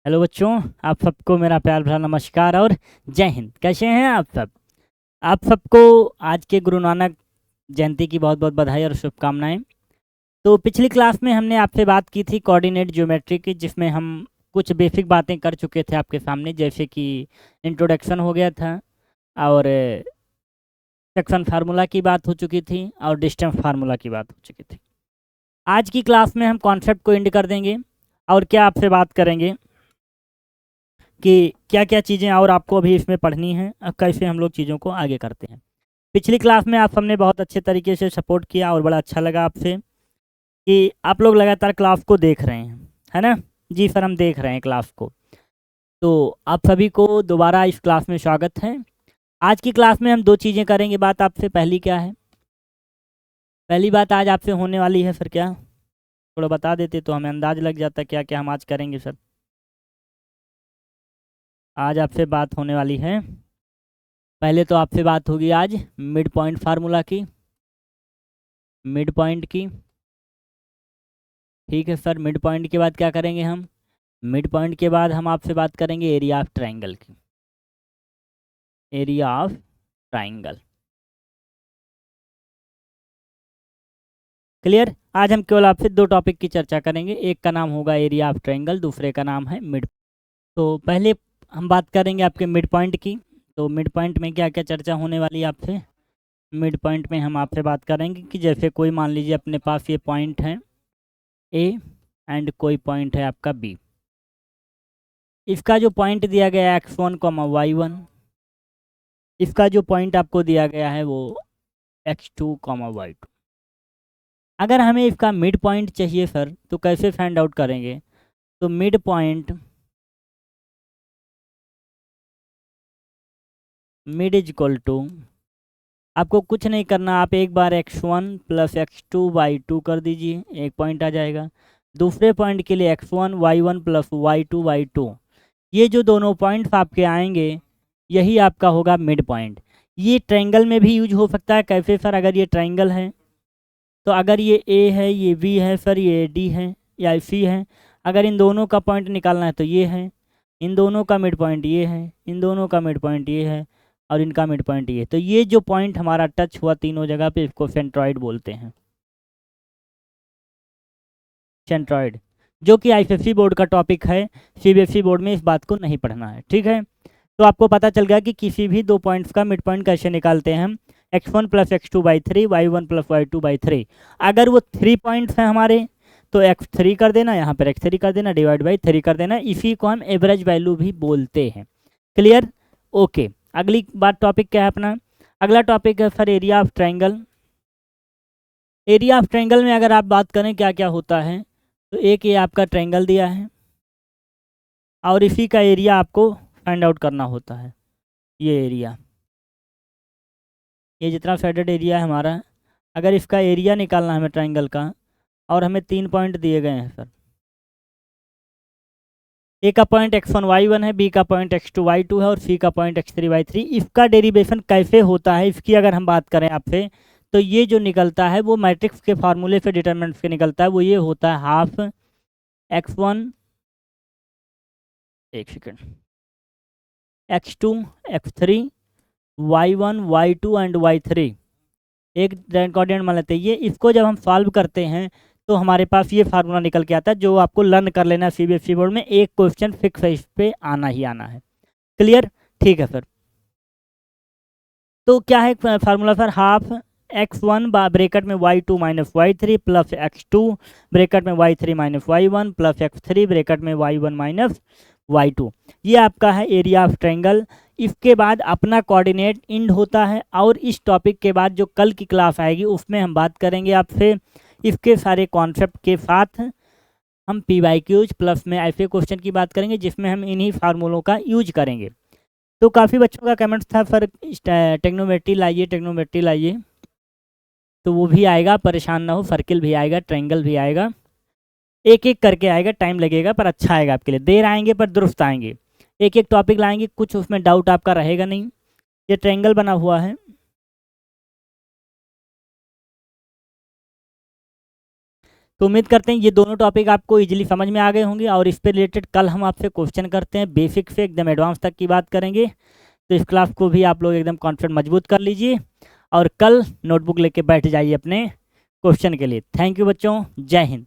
Hello बच्चों, आप सबको मेरा प्यार भरा नमस्कार और जय हिंद। कैसे हैं आप सब? आप सबको आज के गुरु नानक जयंती की बहुत बहुत बधाई और शुभकामनाएं। तो पिछली क्लास में हमने आपसे बात की थी कोऑर्डिनेट ज्योमेट्री की, जिसमें हम कुछ बेसिक बातें कर चुके थे आपके सामने, जैसे कि इंट्रोडक्शन हो गया था और सेक्शन फार्मूला की बात हो चुकी थी और डिस्टेंस फार्मूला की बात हो चुकी थी। आज की क्लास में हम कॉन्सेप्ट को एंड कर देंगे और क्या आपसे बात करेंगे कि क्या क्या चीज़ें और आपको अभी इसमें पढ़नी है और कैसे हम लोग चीज़ों को आगे करते हैं। पिछली क्लास में आप सबने बहुत अच्छे तरीके से सपोर्ट किया और बड़ा अच्छा लगा आपसे कि आप लोग लगातार क्लास को देख रहे हैं, है ना? जी सर, हम देख रहे हैं क्लास को। तो आप सभी को दोबारा इस क्लास में स्वागत है। आज की क्लास में हम दो चीज़ें करेंगे बात आपसे। पहली क्या है? पहली बात आज आपसे होने वाली है सर, क्या थोड़ा बता देते तो हमें अंदाज लग जाता क्या क्या हम आज करेंगे सर। आज आपसे बात होने वाली है, पहले तो आपसे बात होगी आज मिड पॉइंट फार्मूला की, मिड पॉइंट की। ठीक है सर, मिड पॉइंट के बाद क्या करेंगे हम? मिड पॉइंट के बाद हम आपसे बात करेंगे एरिया ऑफ ट्राइंगल की, एरिया ऑफ ट्राइंगल। क्लियर? आज हम केवल आपसे दो टॉपिक की चर्चा करेंगे, एक का नाम होगा एरिया ऑफ ट्राइंगल, दूसरे का नाम है मिड। तो पहले हम बात करेंगे आपके मिड पॉइंट की। तो मिड पॉइंट में क्या क्या चर्चा होने वाली है आपसे? मिड पॉइंट में हम आपसे बात करेंगे कि जैसे कोई मान लीजिए अपने पास ये पॉइंट है ए एंड कोई पॉइंट है आपका बी। इसका जो पॉइंट दिया गया है x1 y1, इसका जो पॉइंट आपको दिया गया है वो x2 y2। अगर हमें इसका मिड पॉइंट चाहिए सर तो कैसे फाइंड आउट करेंगे? तो mid point, mid is equal to, आपको कुछ नहीं करना, आप एक बार x1 प्लस x2 y2 कर दीजिए, एक पॉइंट आ जाएगा। दूसरे पॉइंट के लिए x1 y1 प्लस y2 ये जो दोनों पॉइंट्स आपके आएंगे यही आपका होगा मिड पॉइंट। ये ट्रायंगल में भी यूज हो सकता है। कैसे सर? अगर ये ट्रायंगल है तो अगर ये ए है, ये बी है सर, ये डी है या सी है, अगर इन दोनों का पॉइंट निकालना है तो ये है, इन दोनों का मिड पॉइंट ये है, इन दोनों का मिड पॉइंट ये है और इनका मिड पॉइंट ये। तो ये जो पॉइंट हमारा टच हुआ तीनों जगह पे, इसको सेंट्रॉइड बोलते हैं, सेंट्रॉइड, जो कि आईसीएसई बोर्ड का टॉपिक है। सीबीएसई बोर्ड में इस बात को नहीं पढ़ना है, ठीक है? तो आपको पता चल गया कि किसी भी दो पॉइंट्स का मिड पॉइंट कैसे निकालते हैं हम। x1 plus x2/3, y1 plus y2/3। अगर वो 3 पॉइंट्स हैं हमारे तो x3 कर देना, यहाँ पर x3 कर देना, डिवाइड बाई 3 कर देना। इसी को हम एवरेज वैल्यू भी बोलते हैं। क्लियर? ओके। अगली बात टॉपिक क्या है अपना? अगला टॉपिक है sir area of triangle. Area of triangle में अगर आप बात करें क्या क्या होता है, तो एक ये आपका ट्रायंगल दिया है और इसी का एरिया आपको फाइंड आउट करना होता है। ये एरिया, ये जितना साइडेड एरिया है हमारा, अगर इसका एरिया निकालना है हमें ट्रायंगल का, और हमें 3 पॉइंट दिए गए हैं सर। ए का पॉइंट x1 y1 है, बी का पॉइंट x2 y2 है और सी का पॉइंट x3 y3। इसका डेरिवेशन कैसे होता है इसकी अगर हम बात करें आपसे, तो ये जो निकलता है वो मैट्रिक्स के फार्मूले से डिटरमिनेंट से निकलता है। वो ये होता है हाफ x1, एक second, x2 x3 y1 y2 and y3। एक कोऑर्डिनेट मान लेते हैं ये। इसको जब हम सॉल्व करते हैं तो हमारे पास ये फार्मूला निकल के आता है, जो आपको लर्न कर लेना है। सीबीएसई बोर्ड में एक क्वेश्चन फिक्स है, इस पे आना ही आना है। क्लियर? ठीक है सर। तो क्या है formula sir? Half x1 bracket में y2 minus y3 plus x2 bracket में y3 minus y1 plus x3 bracket में y1 माइनस y2। ये आपका है एरिया ऑफ ट्रायंगल। इसके बाद अपना कोऑर्डिनेट इंड होता है और इस टॉपिक के बाद जो कल की क्लास आएगी उसमें हम बात करेंगे आपसे इसके सारे कॉन्सेप्ट के साथ। हम PYQs प्लस में ऐसे क्वेश्चन की बात करेंगे जिसमें हम इन्हीं फार्मूलों का यूज करेंगे। तो काफ़ी बच्चों का कमेंट्स था सर टेक्नोमेट्री लाइए, टेक्नोमेट्री लाइए। तो वो भी आएगा, परेशान ना हो, सर्किल भी आएगा, ट्रायंगल भी आएगा, एक एक करके आएगा, टाइम लगेगा पर अच्छा आएगा आपके लिए। देर आएंगे पर दुरुस्त आएंगे, एक एक टॉपिक लाएंगे, कुछ उसमें डाउट आपका रहेगा नहीं। ये ट्रायंगल बना हुआ है, तो उम्मीद करते हैं ये दोनों टॉपिक आपको इजीली समझ में आ गए होंगे, और इस पे रिलेटेड कल हम आपसे क्वेश्चन करते हैं, बेसिक से एकदम एडवांस तक की बात करेंगे। तो इस क्लास को भी आप लोग एकदम कॉन्फिडेंट मजबूत कर लीजिए और कल नोटबुक लेके बैठ जाइए अपने क्वेश्चन के लिए। थैंक यू बच्चों, जय हिंद।